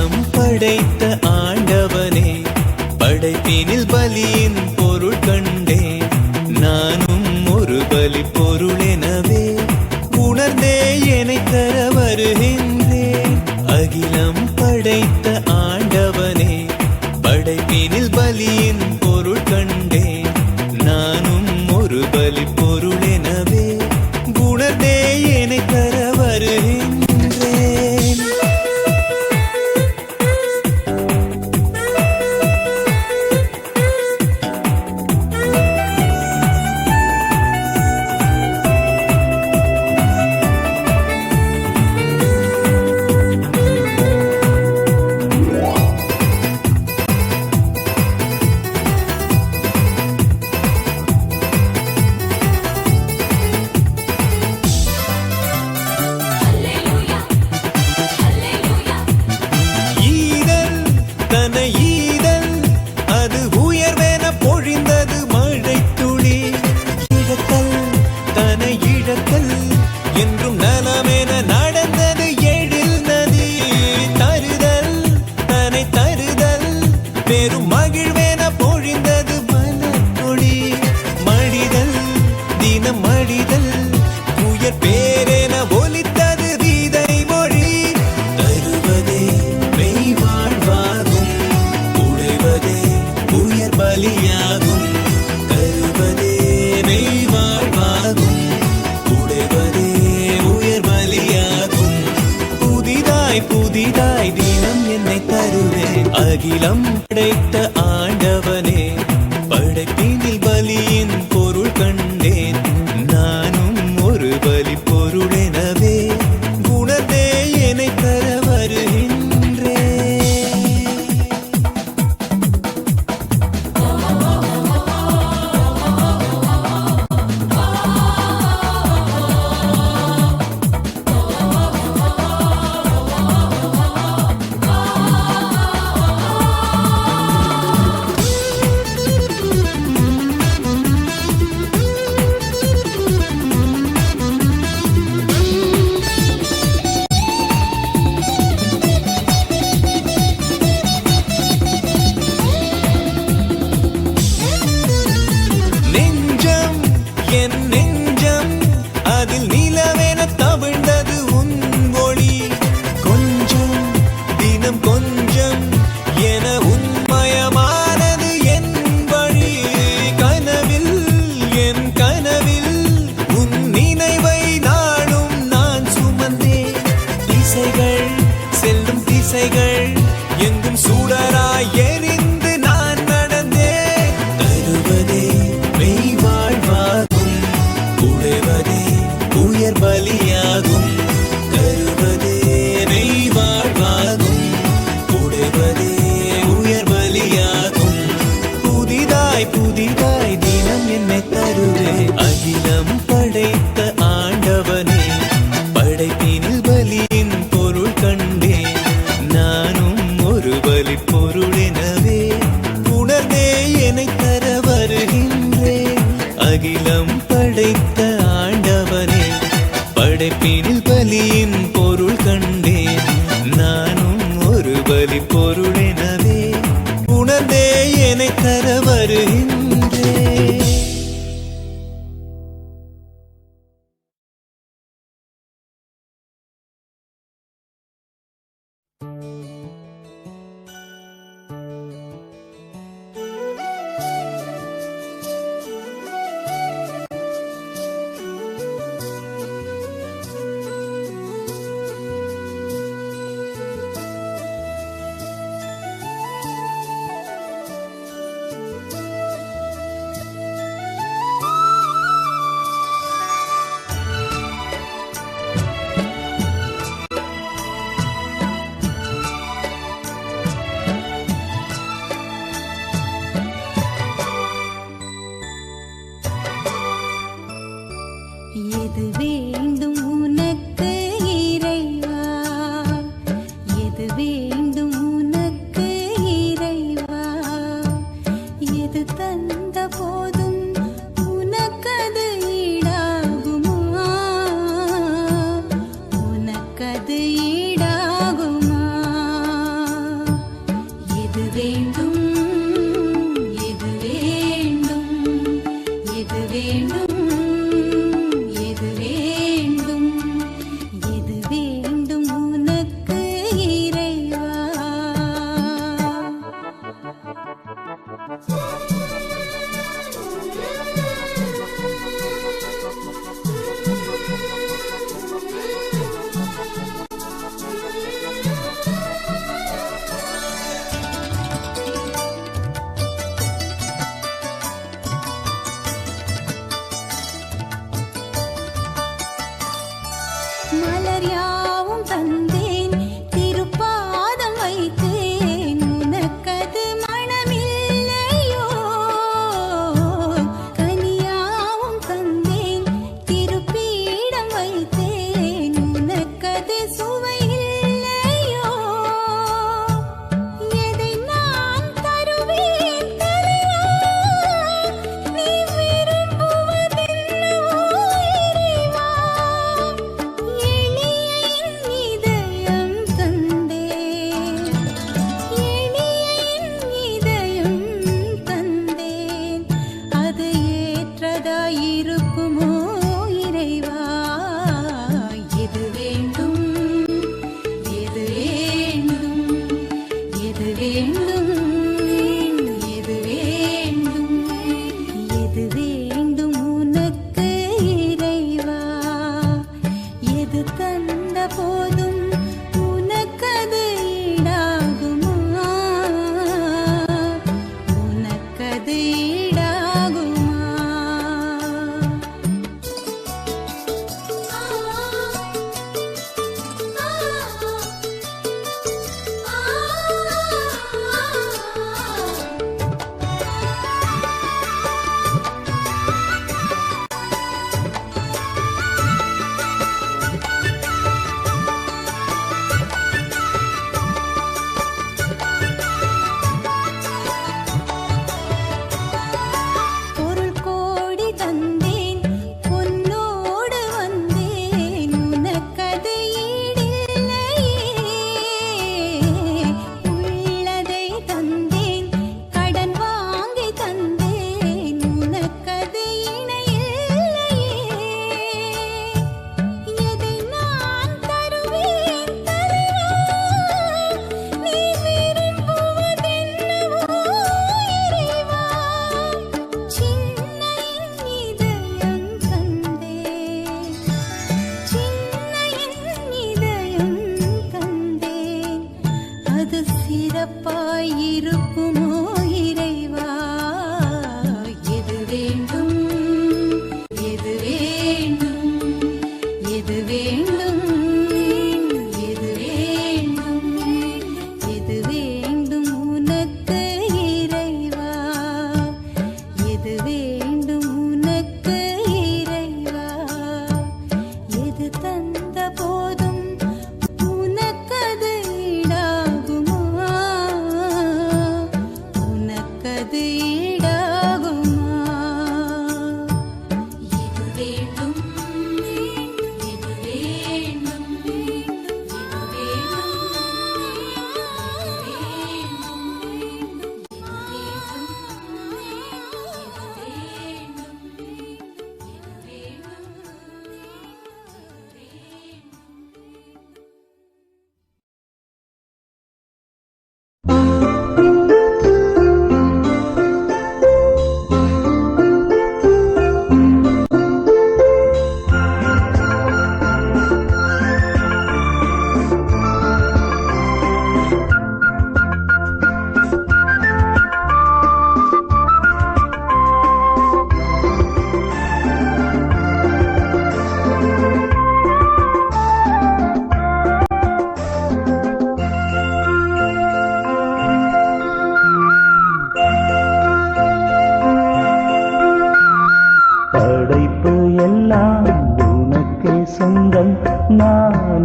அகிலம் படைத்த ஆண்டவனே, படைப்பினில் பலியின் பொருள் கண்டேன். நானும் ஒரு பலி பொருளெனவே உணர்ந்தே என்னை தர வருகின்றேன். அகிலம் படைத்த ஆண்டவனே, படைப்பினில் பலியின் பொருள் கண்டேன். நானும் ஒரு பலி பொருளெனவே உணர்ந்தே என்னை தர வருகின்றேன். என்றும் நலமென நடந்தது எழில் நதி. தருதல் தனை தருதல் பெரும் மகிழ்வென பொழிந்தது மலர்கொடி. மடிதல் தினம் மடிதல் உயர் பேரென ஒலித்தது விதை மொழி. தருவதே மெய் வாழ்வாகும், உழைவதே உயர் பலியாகும். தருவதே மெய் வாழ்வாகும், உடைவதே உயர் பலியாகும். புதிதாய் புதிதாய் தினம் என்னை தருவேன். அகிலம் படைத்த ஆண்டவனே, படைப்பினில் பலியின் பொருள் கண்டேன். நானும் ஒரு பலி பொருளெனவே உணர்ந்தே என்னை தர வருகின்றேன். என் நெஞ்சம் அதில் நிலவென தவிழ்ந்தது உன் ஒளி. கொஞ்சம் தினம் கொஞ்சம் என உன்மயமானது என் வழி. கனவில் என் கனவில் உன் நினைவை நாளும் நான் சுமந்தேன். திசைகள் செல்லும் திசைகள் எங்கும் சுடராய் எரிந்து நான் நடந்தேன். தருவதே மெய் வாழ்வாகும், உடைவதே உயர் பலியாகும். தருவதே மெய் வாழ்வாகும், உடைவதே உயர் பலியாகும். புதிதாய் புதிதாய் தினம் என்னை தருவே. அகிலம் படைத்த ஆண்டவனே, படைப்பினில் பலியின் பொருள் கண்டேன். நானும் ஒரு பலி பொருளெனவே உணர்ந்தே என்னை தர வருகின்றேன். அகிலம் படைத்த ஆண்டவனே, படைப்பினில் பலியின் பொருள் கண்டேன். நானும் ஒரு பலி பொருளெனவே உணர்ந்தே என்னை தர வருகின்றேன். எது வேண்டும் உனக்கு இறைவா, எது வேண்டும் உனக்கு இறைவா. எது தந்த போதும் உனக்கது ஈடாகுமா, உனக்கது ஈடாகுமா.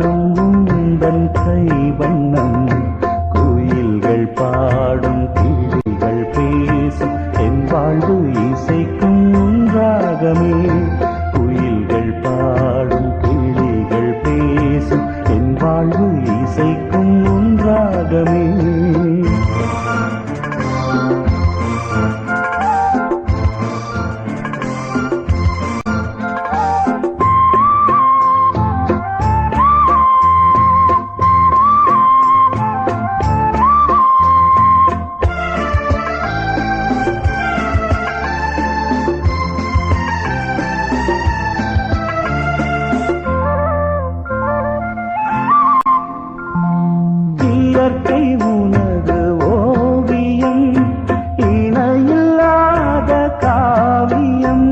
நானும் உந்தன் கை வண்ணம் குயில்கள் பாடும் கிளிகள் பேசும் என் வாழ்வு இசைக்கும் ராகமே குயில்கள் பாடும் கிளிகள் பேசும் என் வாழ்வு இசைக்கும் ராகமே இயற்கை உனது ஓவியம் இணையில்லாத காவியம்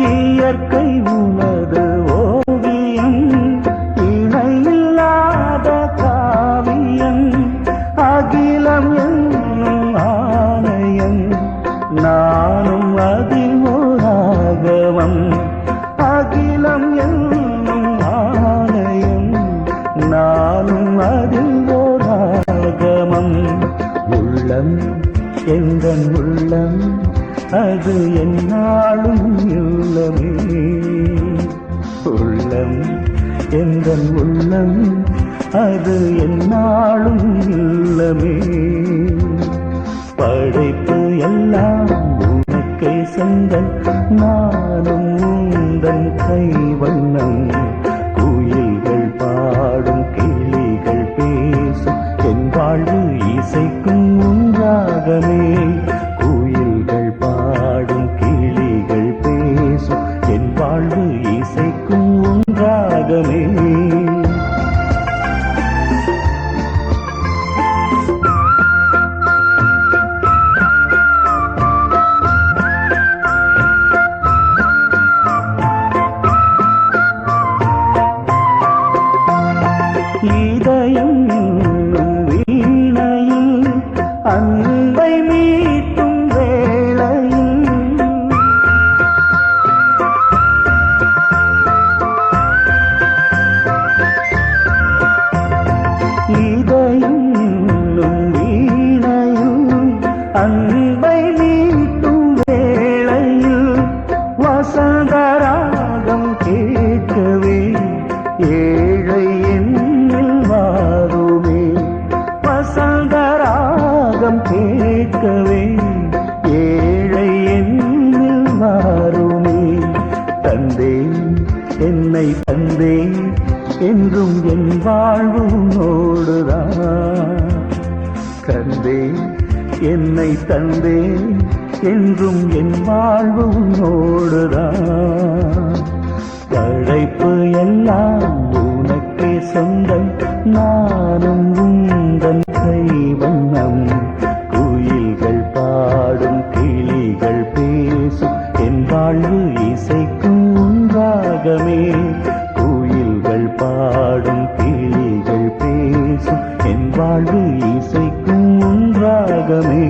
இயற்கை உனது ஓவியம் இணையில்லாத காவியம் அகிலம் என்னும் ஆலயம் நானும் அதில் ஓராகவம் அகிலம் என்னும் ஆலயம் நானும் அதில் ஓராகமம் உள்ளம் எந்தன் உள்ளம் அது என்னாலும் உள்ளமே உள்ளம் எந்தன் உள்ளம் அது என்னாலும் உள்ளமே படைப்பு எல்லாம் உனக்கே சொந்தம் நானும் உந்தன் கை வண்ணம் குயில்கள் பாடும் கிளிகள் பேசும் என் வாழ்வு இசைக்கும் ராகமே குயில்கள் பாடும் கிளிகள் பேசும் என் வாழ்வு இசைக்கும் ராகமே இதயம் வீணையில் அன்பை மீட்டும் வேளையில் இதயம் வீணையில் அன்பை மீட்டும் வேளையில் வசந்தராகம் கேட்கவே ஏழை என்னில் வாருமே வசந்தராகம் கேட்கவே ஏழை என்னில் வாருமே தந்தேன் என்னை தந்தேன் என்றும் என் வாழ்வு நோடுதான் கந்தேன் என்னை தந்தேன் என்றும் என் வாழ்வு நோடுதான் படைப்பு எல்லாம் உனக்கே சொந்தம் நானும் உந்தன் கை வண்ணம் குயில்கள் பாடும் கிளிகள் பேசும் என் வாழ்வு இசைக்கும் ராகமே குயில்கள் பாடும் கிளிகள் பேசும் என் வாழ்வு இசைக்கும் ராகமே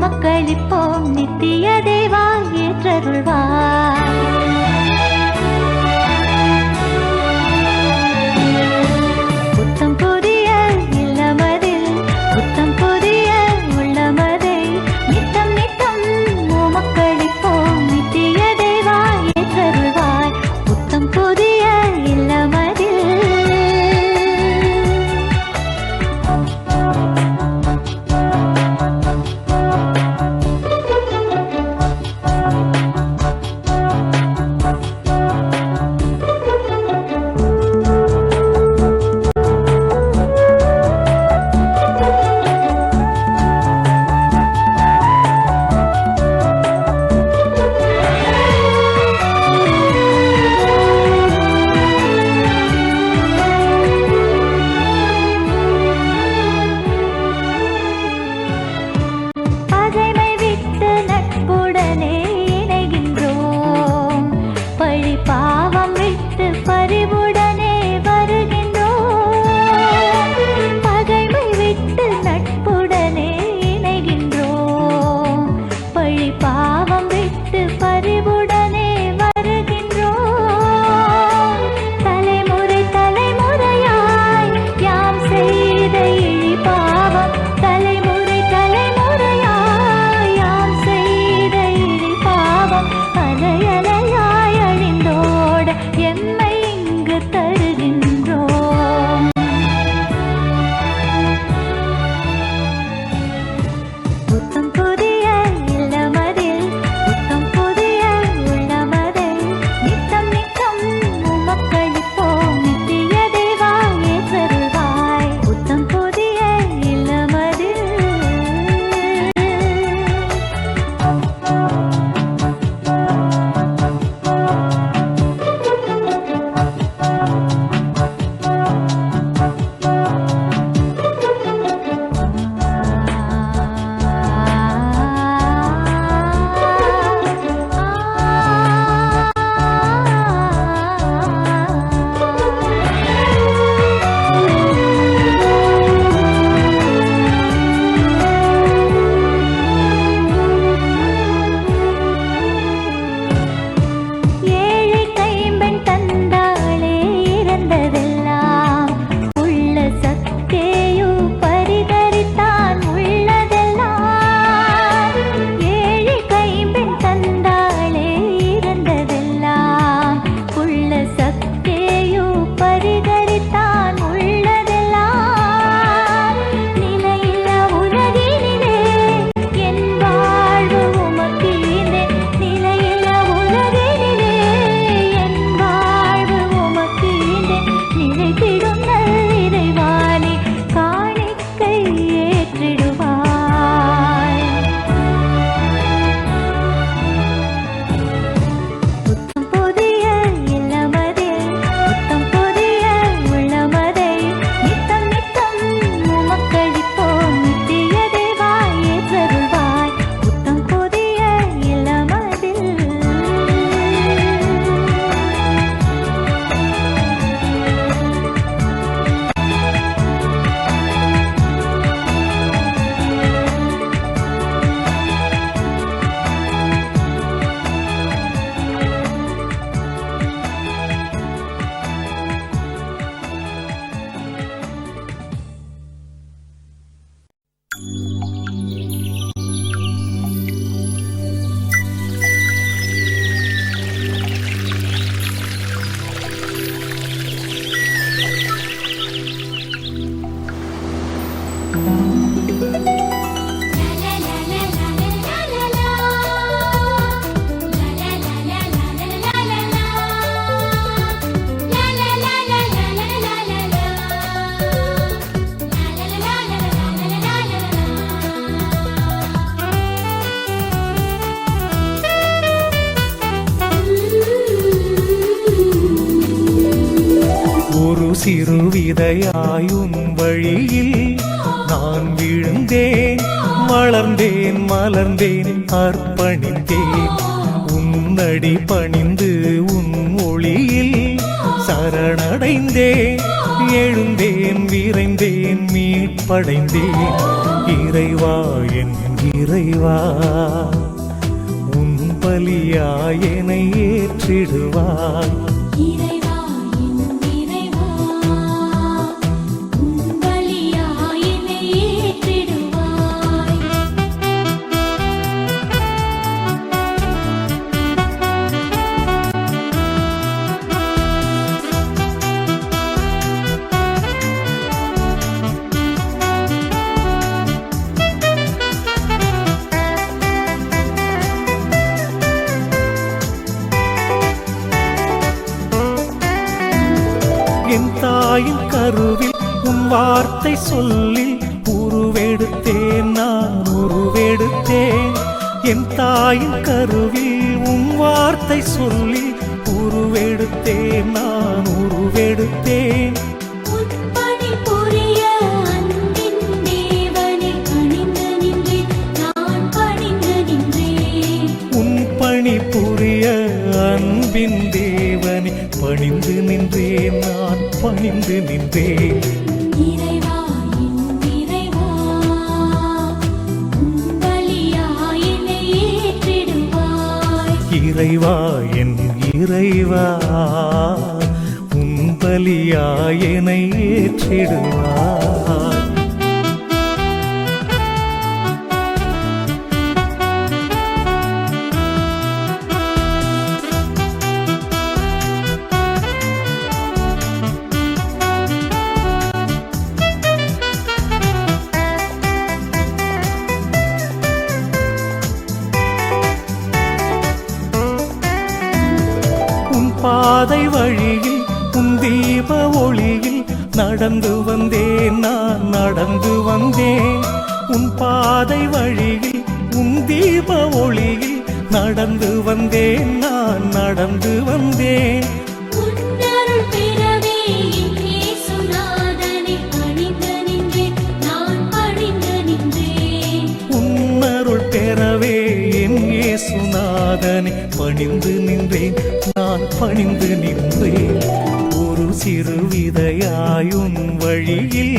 உமக்களிப்போம் நித்திய தேவா ஏற்றருள்வாய். புத்தம் புதிய இல்லமதில் புத்தம் புதிய உள்ளமதை நித்தம் நித்தம் உமக்களிப்போம் நித்திய தேவா ஏற்றருள்வாய். புத்தம் புதிய இல்லமதில் சிறு விதையாயும் வழியில் நான் விழுந்தேன், வளர்ந்தேன், மலர்ந்தேன், அர்ப்பணித்தேன். உன்னடி பணிந்து உன் ஒளியில் சரணடைந்தேன், எழுந்தேன், விரைந்தேன், மீட்படைந்தேன். இறைவா என் இறைவா உன் பலியாய் என்னை ஏற்றிடுவாய். இறைவா என் இறைவா உன் பலியாய் என்னை ஏற்றிடுவாய். என் தாயின் கருவில் உன் வார்த்தை சொல்லி உருவெடுத்தேன், நான் உருவெடுத்தேன். என் தாயின் கருவில் உன் வார்த்தை சொல்லி உருவெடுத்தேன், நான் உருவெடுத்தேன். உன் பணி புரிய அன்பின் தேவனே பணிந்து நின்றேன், நான் பணிந்து நின்றேன். உன் பணி புரிய அன்பின் தேவனே பணிந்து நின்றேன், நான் பணிந்து நின்றேன். இறைவா என் இறைவா உன் பலியாய் என்னை ஏற்றிடுவாய். இறைவா என் இறைவா உன் பலியாய் என்னை ஏற்றிடுவாய். உன் பாதை வழியில் உன் தீப ஒளியில் நடந்து வந்தேன், நான் நடந்து வந்தேன். உன் பாதை வழியில் உன் தீப ஒளியில் நடந்து வந்தேன், நான் நடந்து வந்தேன். உன்னருள் பெறவே என் இயேசுநாதனே பணிந்து நின்றேன், நான் பணிந்து நின்றேன். உன்னருள் பெறவே என் இயேசுநாதனே பணிந்து நின்றேன், நான் பணிந்து நின்றேன். ஒரு சிறு விதையாயுன் வழியில்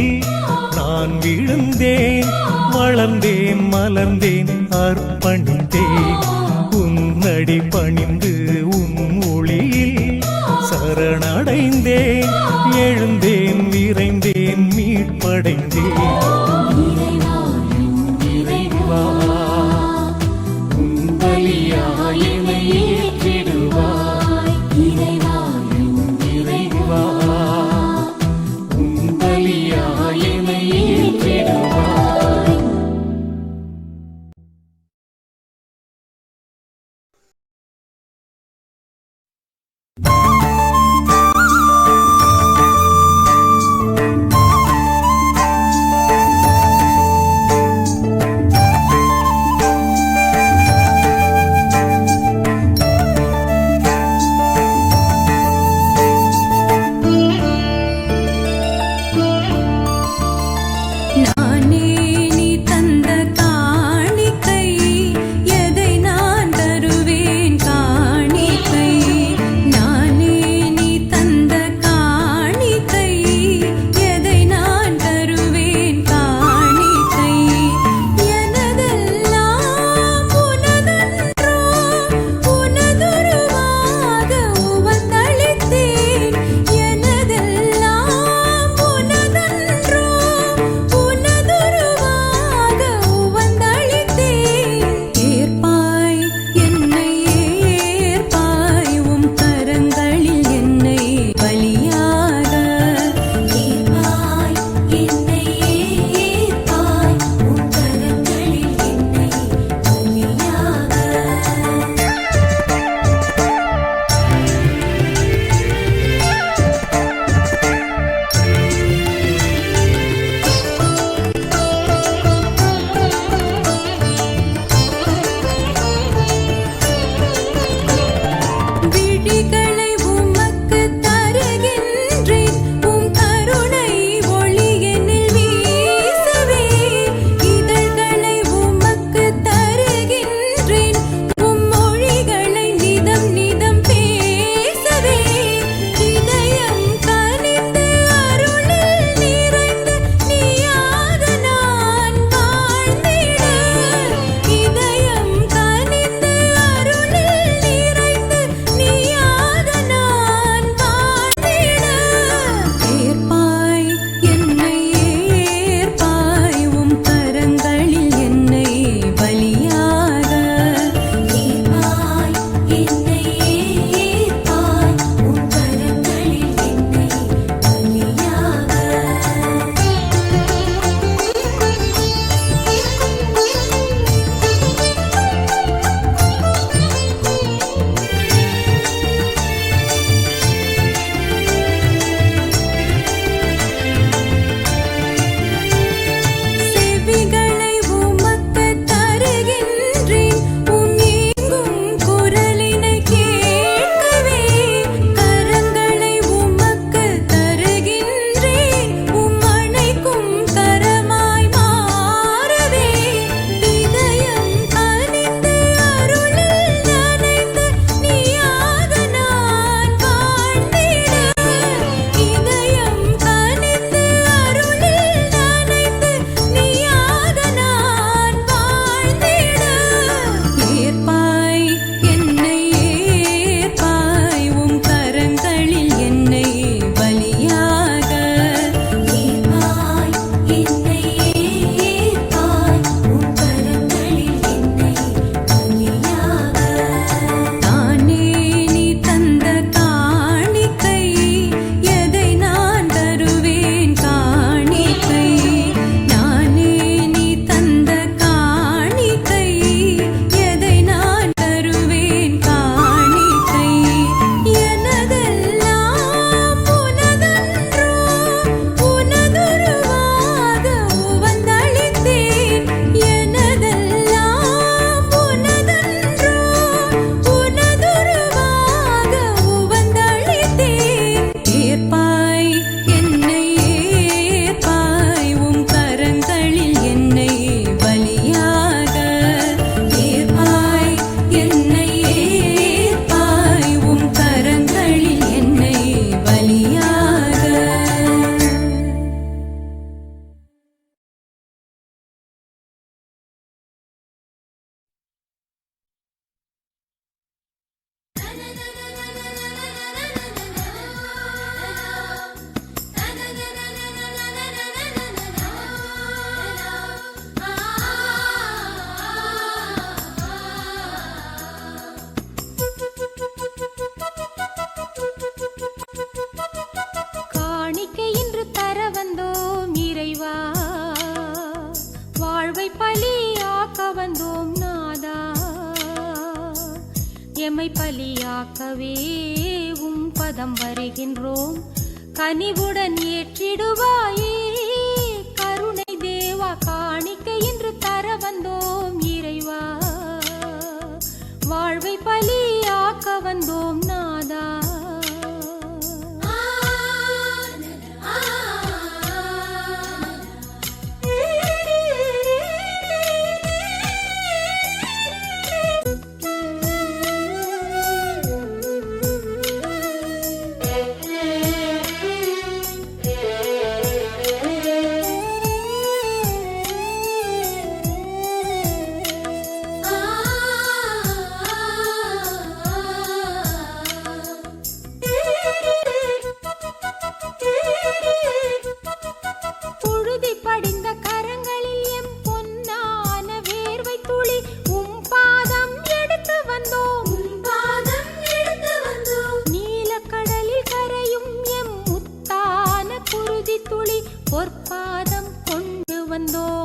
நான் விழுந்தேன், வளர்ந்தேன், மலர்ந்தேன், அர்ப்பணித்தேன். உன்னடி பணிந்து உன் ஒளியில் சரணடைந்தேன், எழுந்தேன், விரைந்தேன், மீட்படைந்தேன். இறைவா என் இறைவா உன் பலியாய் என்னை ஏற்றிடுவாய். இறைவா என் இறைவா உன் பலியாய் என்னை ஏற்றிடுவாய். எமை பலியாக்கவே உம் பதம் வருகின்றோம். கனிவுடன் ஏற்றிடுவாயே கருணை தேவா. காணிக்கை என்று தர வந்தோம் இறைவா. வாழ்வை பலியாக்க வந்தோம் நாதா.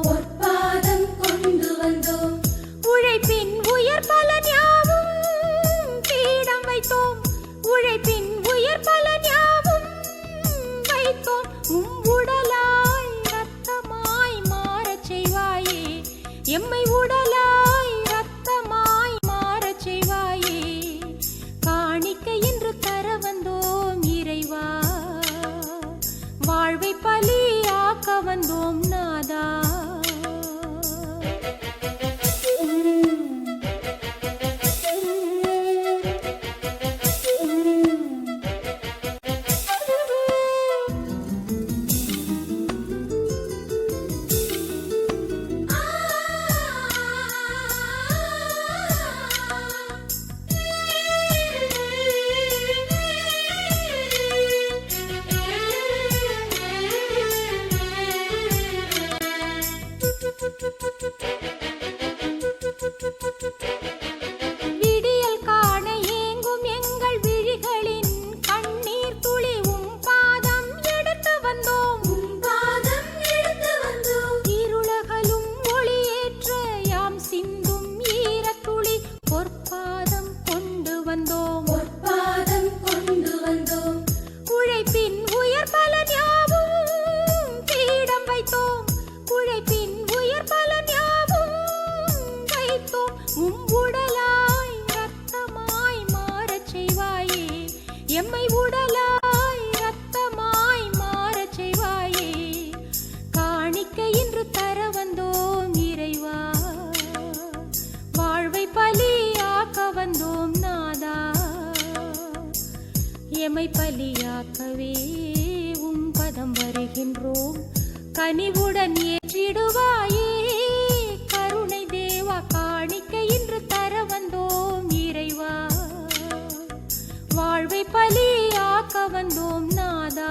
பொற்பாதம் கொண்டு வந்தோம். உழைப்பின் உயர் பலன் யாவும் பீடம் வைத்தோம். உழைப்பின் உயர் பலன் யாவும் வைத்தோம். உடலாய் ரத்தமாய் மாறச் செய்வாயே. எம்மை உடலாய் ரத்தமாய் மாறச் செய்வாயே. காணிக்கை என்று தர வந்தோம் இறைவா. வாழ்வை பலியாக்க வந்தோம் நாதா. விடியல் காண ஏங்கும் எங்கள் விழிகளின் கண்ணீர் துளி உம் பாதம் எடுத்து வந்தோம். இருளகலும் ஒளியேற்ற யாம் சிந்தும் ஈரத்துளி பொற்பாதம் கொண்டு வந்தோம். உழைப்பின் உயர் பலன் யாவும் பீடம் வைத்தோம். உழைப்பின் உயர் பலன் யாவும் வைத்தோம். உடலாய் ரத்தமாய் மாறச் செய்வாயே. எம்மை உடலாய் ரத்தமாய் மாறச் செய்வாயே. காணிக்கை என்று தர வந்தோம் இறைவா. வாழ்வை பலியாக்க வந்தோம் நாதா. எமை பலியாக்கவே உம் பதம் வருகின்றோம். கனிவுடன் ஏற்றிடுவாயே கருணை தேவா. காணிக்கை என்று தர வந்தோம் இறைவா. வாழ்வை பலியாக்க வந்தோம் நாதா.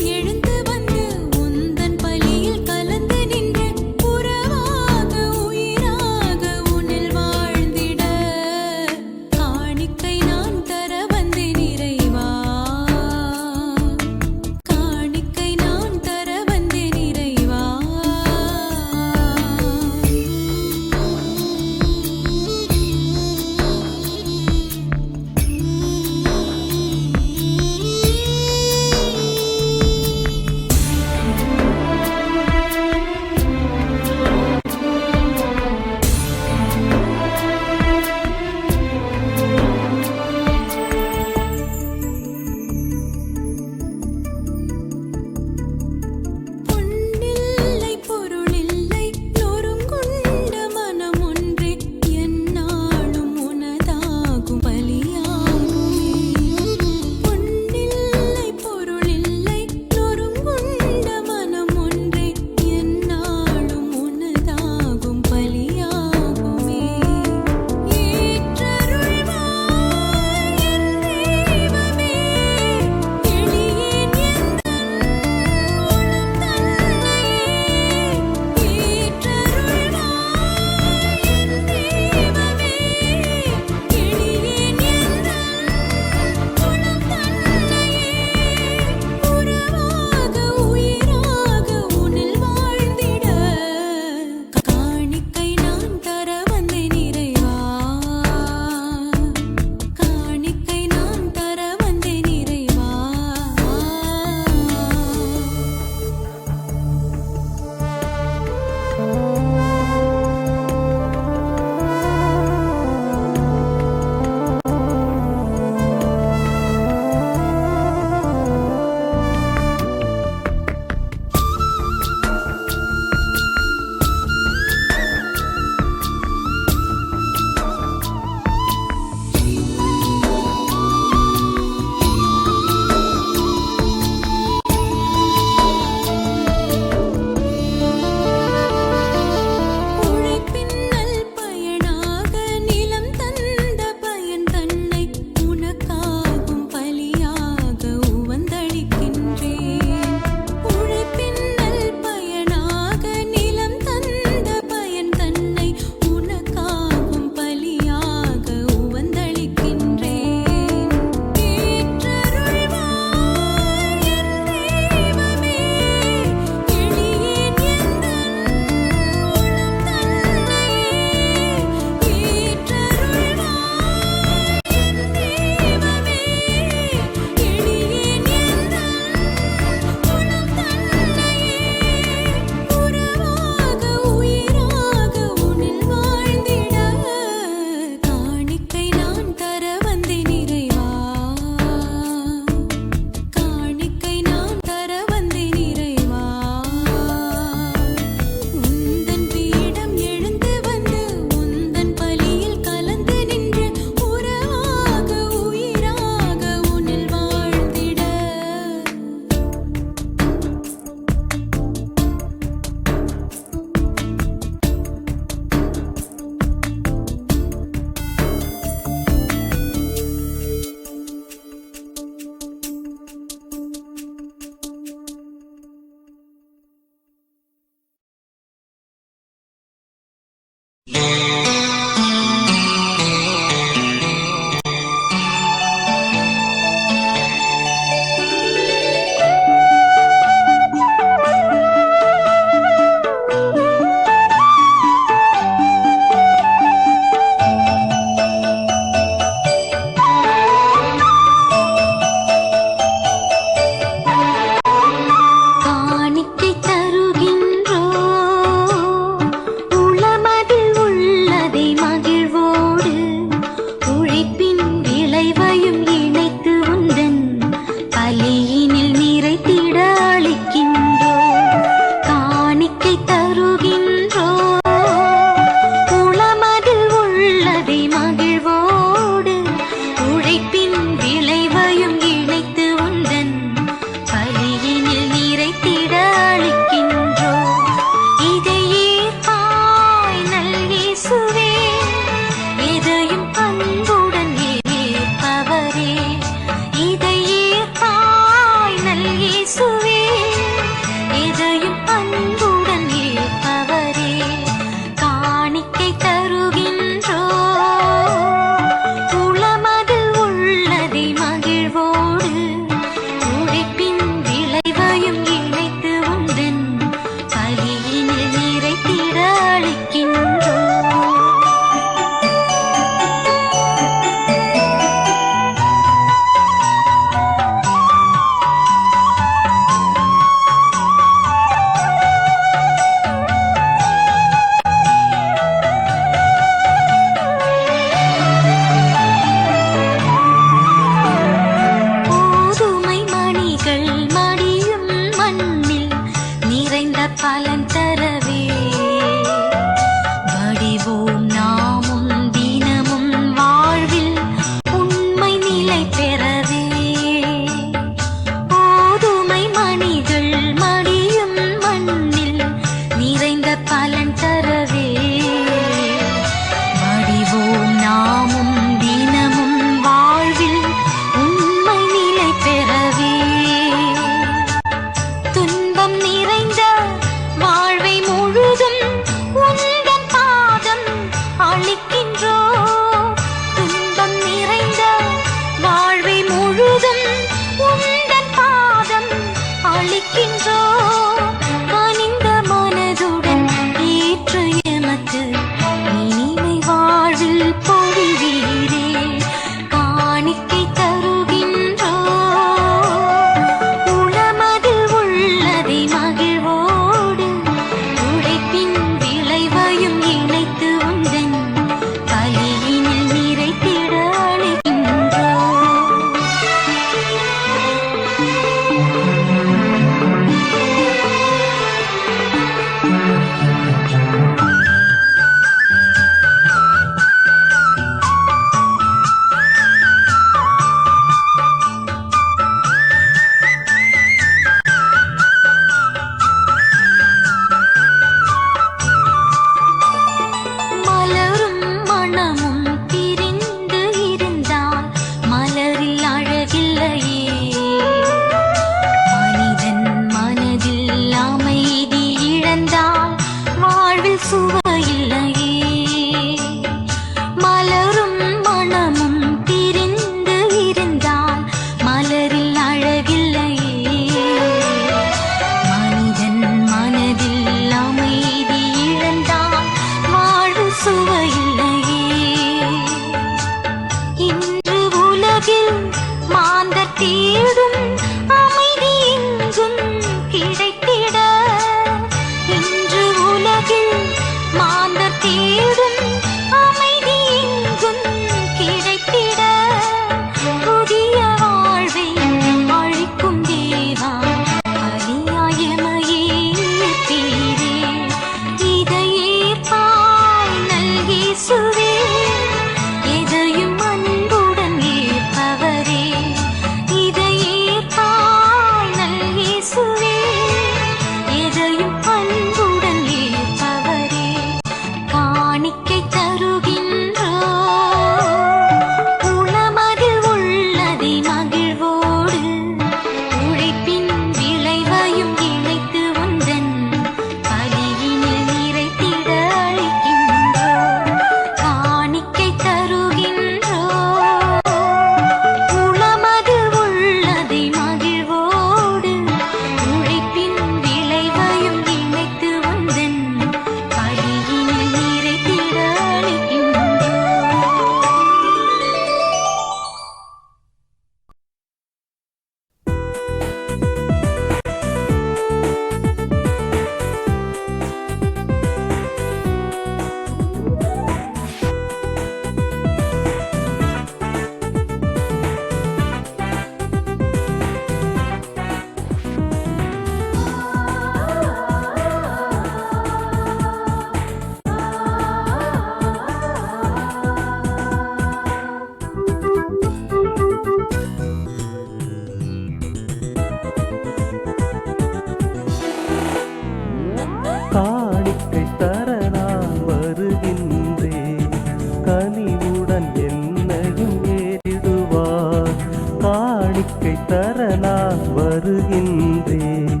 தர நான் வருகின்றேன்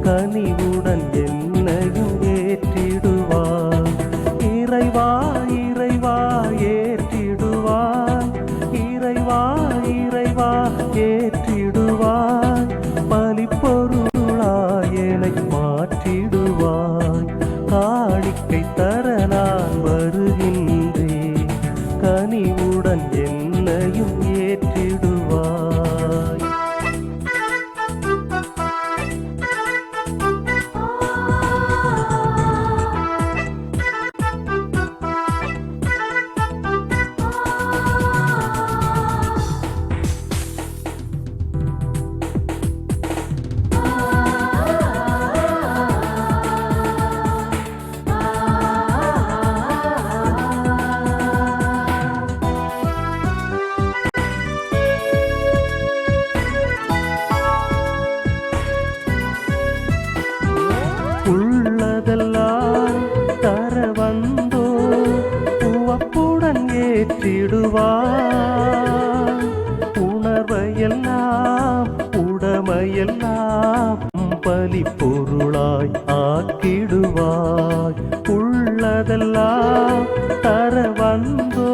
கனிவுடன் என்னையும் ஏற்றிடுவாய் இறைவா இறைவா ஏற்றிடுவாய் இறைவா இறைவா ஏற்றிடுவாய் பலிப்பொருளாய் என்னை மாற்றிடுவாய் காணிக்கை தர நான் வருகின்றேன் கனிவுடன் என்னையும் ஏற்றிடுவாய் உள்ளதெல்லாம் தர வந்தோ உவப்புடன் ஏற்றிடுவாய் உணர்வையெல்லாம் உடமையெல்லாம் பலி பொருளாய் ஆக்கிடுவாய் உள்ளதெல்லாம் தர வந்தோ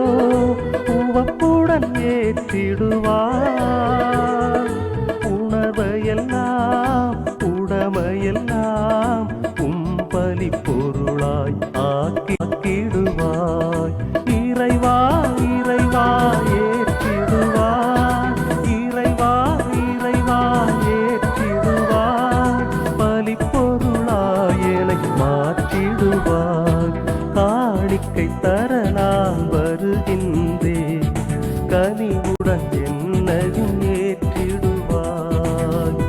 உவப்புடன் ஏற்றிடுவாய் உணர்வையெல்லாம் உடமையெல்லாம் பலி பொருளாய் ஆக்கிடுவாய் இறைவா இறைவா ஏற்றிடுவாய் இறைவா இறைவா ஏற்றிடுவாய் பலி பொருளாய் என்னை மாற்றிடுவாய் காணிக்கை தர நான் வருகின்றேன் கனிவுடன் என்னையும் ஏற்றிடுவாய்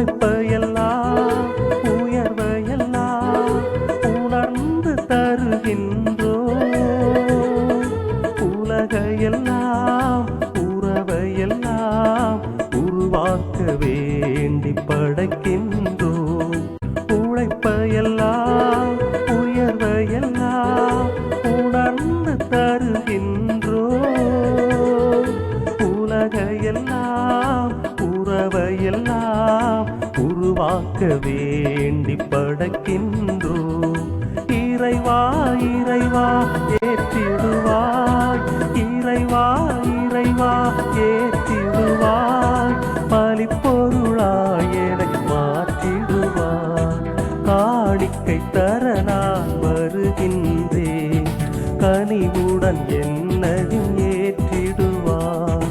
உழைப்பையெல்லாம் உயர்வையெல்லாம் உணர்ந்து தருகின்றோ உலகையெல்லாம் உறவையெல்லாம் உருவாக்க வேண்டி படைக்கின்றோ உழைப்பையெல்லாம் உயர்வையெல்லாம் உணர்ந்து தருகின்றோ உலகையெல்லாம் உறவையெல்லாம் உருவாக்க வேண்டி படைக்கின்றோ இறைவா இறைவா ஏற்றிடுவாய் இறைவா இறைவா ஏற்றிடுவாய் பலிப்பொருளாய் என்னை மாற்றிடுவாய் காணிக்கை தர நான் வருகின்றேன் கனிவுடன் என்னையும் ஏற்றிடுவாய்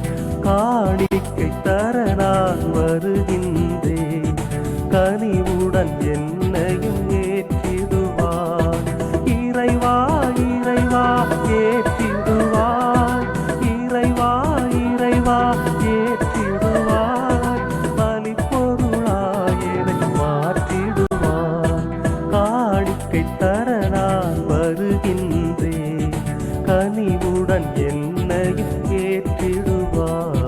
காணிக்கை தர நான் வருகின்றேன் கனிவுடன் என்னையும் ஏற்றிடுவாய் இறைவா இறைவா ஏற்றிடுவாய் இறைவா இறைவா ஏற்றிடுவாய் பலிப்பொருளாய் என்னை மாற்றிடுவாய் காணிக்கை தர நான் வருகின்றேன் கனிவுடன் என்னையும் ஏற்றிடுவாய்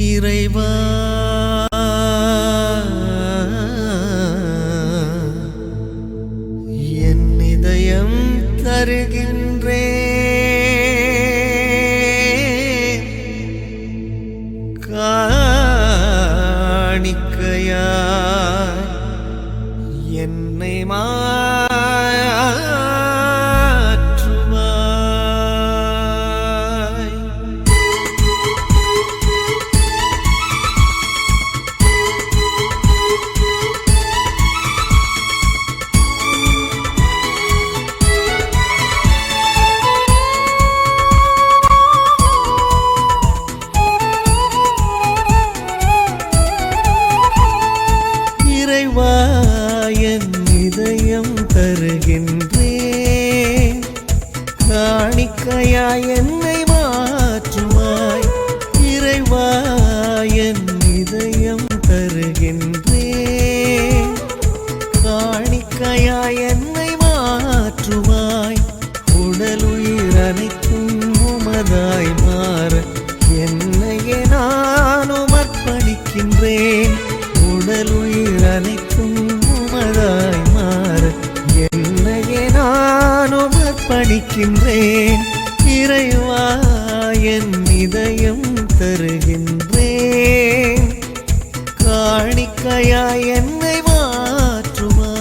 இறைவா என் இதயம் தருகின்றே காணிக்கையா என்னை மாற்றுவாய். இறைவா என் இதயம் தருகின்றேன் காணிக்கையாய் என்னை மாற்றுவாய். இறைவா என் இதயம் தருகின்றேன் காணிக்கையாய் என்னை மாற்றுவாய். உடலுயிர் அனைத்தும் உமதாய் மாற என்னையே நானும் அர்ப்பணிக்கின்றேன். உடலுயிர் அனைத்தும் உமதாய் மாற என்னையே நானும் அர்ப்பணிக்கின்றேன். இறைவா என் இதயம் தருகின்றேன் காணிக்கையாய் என்னை மாற்றுவாய்.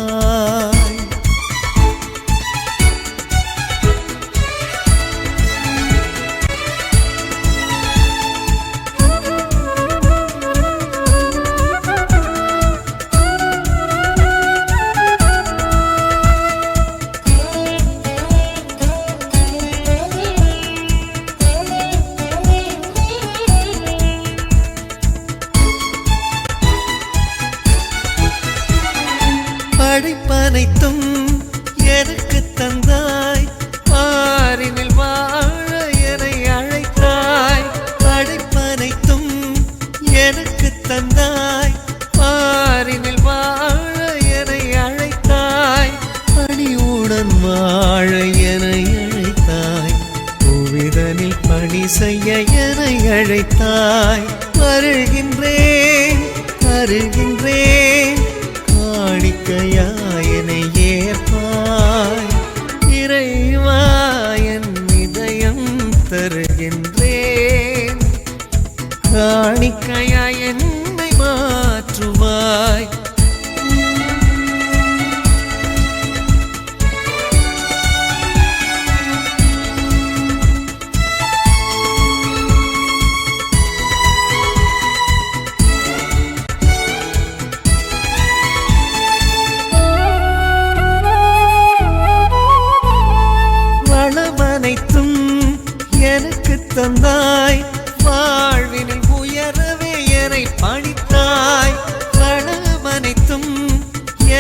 படைப்பனைத்தும் எனக்கு தந்தாய் பாரினில் வாழ என்னை அழைத்தாய். படைப்பனைத்தும் எனக்கு தந்தாய் பாரினில் வாழ என்னை அழைத்தாய். பணிவுடன் வாழ என்னை அழைத்தாய். புவிதனில் பணி செய்ய என்னை அழைத்தாய். வருகின்றேன் வருகின்றேன் காணிக்கையாய் என்னை ஏற்பாய். இறைவா என் இதயம் தருகின்றேன் காணிக்கையாய் என்னை மாற்றுவாய். வளமனைத்தும் எனக்கு தந்தாய் வாழ்வினில் உயரவே என்னை பணித்தாய். வளமனைத்தும்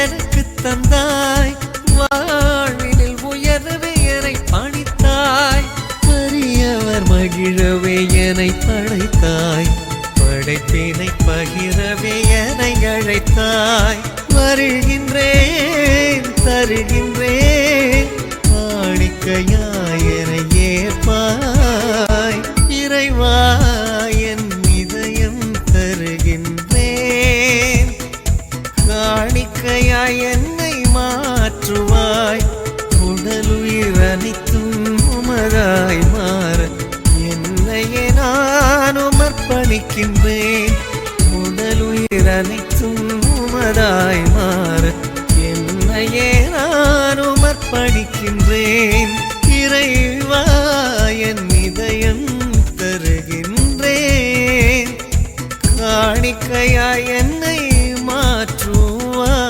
எனக்கு தந்தாய் வாழ்வினில் உயரவே என்னை பணித்தாய். பெரியவர் மகிழவே என்னை படைத்தாய். படைப்பினை பகிரவே என்னை அழைத்தாய். வருகின்றேன் தருகின்றேன் காணிக்கையாய் என்னை ஏற்பாய். இறைவா என் இதயம் தருகின்றேன் காணிக்கையாய் என்னை மாற்றுவாய். உடலுயிர் அனைத்தும் உமதாய் மாற என்னையே நானும் அர்ப்பணிக்கின்றேன். உடலுயிர் அனைத்தும் உமதாய் மாற என்னையே நானும் அர்ப்பணிக்கின்றேன். இறைவா என் இதயம் தருகின்றேன் காணிக்கையாய் என்னை மாற்றுவாய்.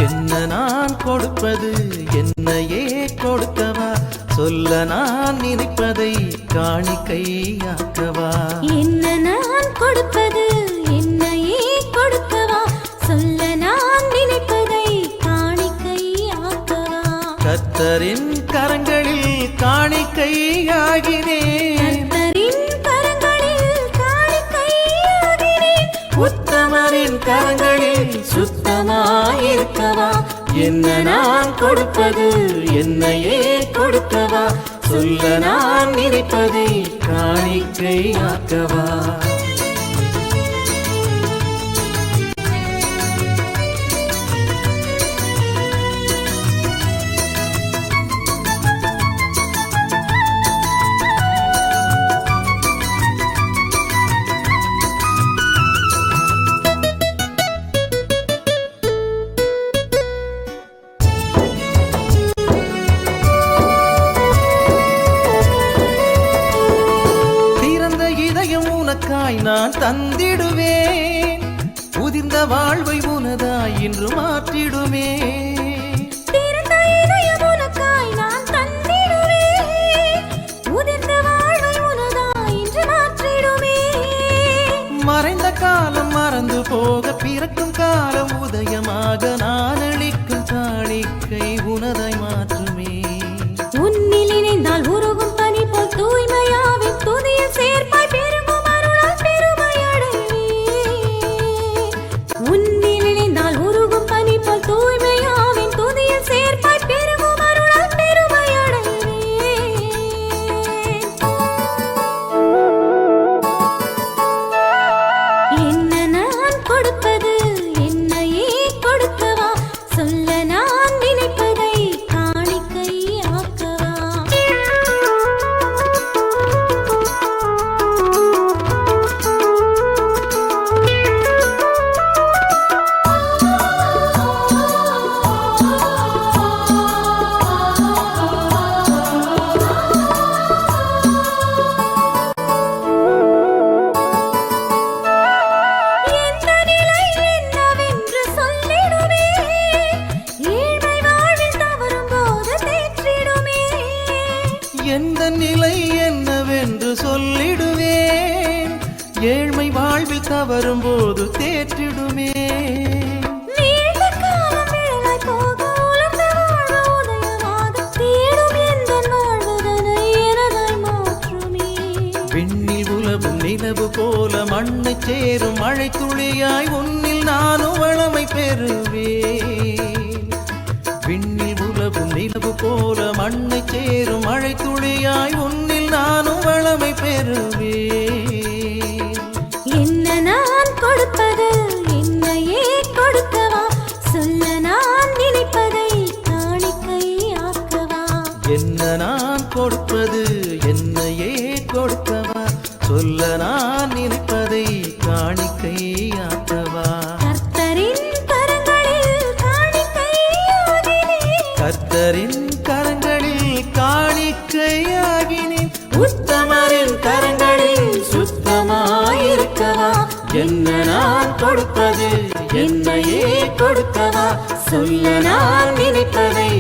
என்ன நான் கொடுப்பது என்னையே கொடுக்கவா சொல்ல நான் நினைப்பதை காணிக்கையாக்கவா? என்ன நான் கொடுப்பது என்னையே கொடுக்கவா? சொல்ல நான் நினைப்பதை காணிக்கையாக்கவா? கர்த்தரின் கரங்களில் காணிக்கையாகினேன், கர்த்தரின் கரங்களில் காணிக்கையாகினேன். உத்தமரின் கரங்களில் சுத்தமாயிருக்கவா? என்ன நான் கொடுப்பது என்னையே கொடுக்கவா? சொல்ல நான் நினைப்பதை காணிக்கையாக்கவா? உனக்காய் நான் தந்திடுவேன், உதிர்ந்த வாழ்வை உனதாய் இன்று மாற்றிடுமே. திறந்த இதயம் உனக்காய் நான் தந்திடுவேன், உதிர்ந்த வாழ்வை உனதாய் இன்று மாற்றிடுமே. மறைந்த காலம் மறந்து போக பிறக்கும் காலம் உதயமாக நான் அளிக்கும் காணிக்கை உனதாய் மாற்றுமே. உன்னில் இணைந்தால் உருகும் பனி போல் தூய்மையாவின் துதியில் சேர்ப்பாய் பெருகும் அருளால் பெருமையடைவே. உன்னில் இணைந்தால் உருகும் பனி போல் தூய்மையாவின் துதியில் சேர்ப்பாய் பெருகும் அருளால் பெருமையடைவே. என்ன நான் கொடுப்பது என்னையே கொடுக்கவா? சொல்ல நான் நினைப்பதை காணிக்கையாக்கவா? எந்த நிலை என்னவென்று சொல்லிடுமே, ஏழ்மை வாழ்வில் தவறும்போது தேற்றிடுமே. எந்த நிலை என்னவென்று சொல்லிடுவேன், ஏழ்மை வாழ்வில் தவறும் போது தேற்றிடுமே. நீண்ட காலம் விழலாய் போக உலர்ந்த வாழ்வு உதயமாக தேடும் எந்தன் வாழ்வதனை எனதாய் மாற்றுமே. விண்ணில் உலவும் நிலவு போல மண்ணை சேரும் மழை துளியாய் உன்னில் நானும் வளமை பெறுவேன். விண்ணில் உலவும் நிலவு போல மண்ணை சேரும் மழை துளியாய் உன்னில் நானும் வளமை பெறுவேன். என்ன நான் கொடுப்பது என்னையே கொடுக்கவா? சொல்ல நான் நினைப்பதை காணிக்கையாக்கவா? என்ன நான் கொடுப்பது என்னையே கொடுக்கவா? சொல்ல நான் நினைப்பதை காணிக்கையாக்கவா? கர்த்தரின் கரங்களில் காணிக்கையாகினேன், கர்த்தரின் கரங்களில் காணிக்கையாகினேன், உத்தமரின் கரங்களில் சுத்தமாயிருக்கவா? என்ன நான் கொடுப்பது என்னையே கொடுக்கவா? சொல்ல நான் நினைப்பதை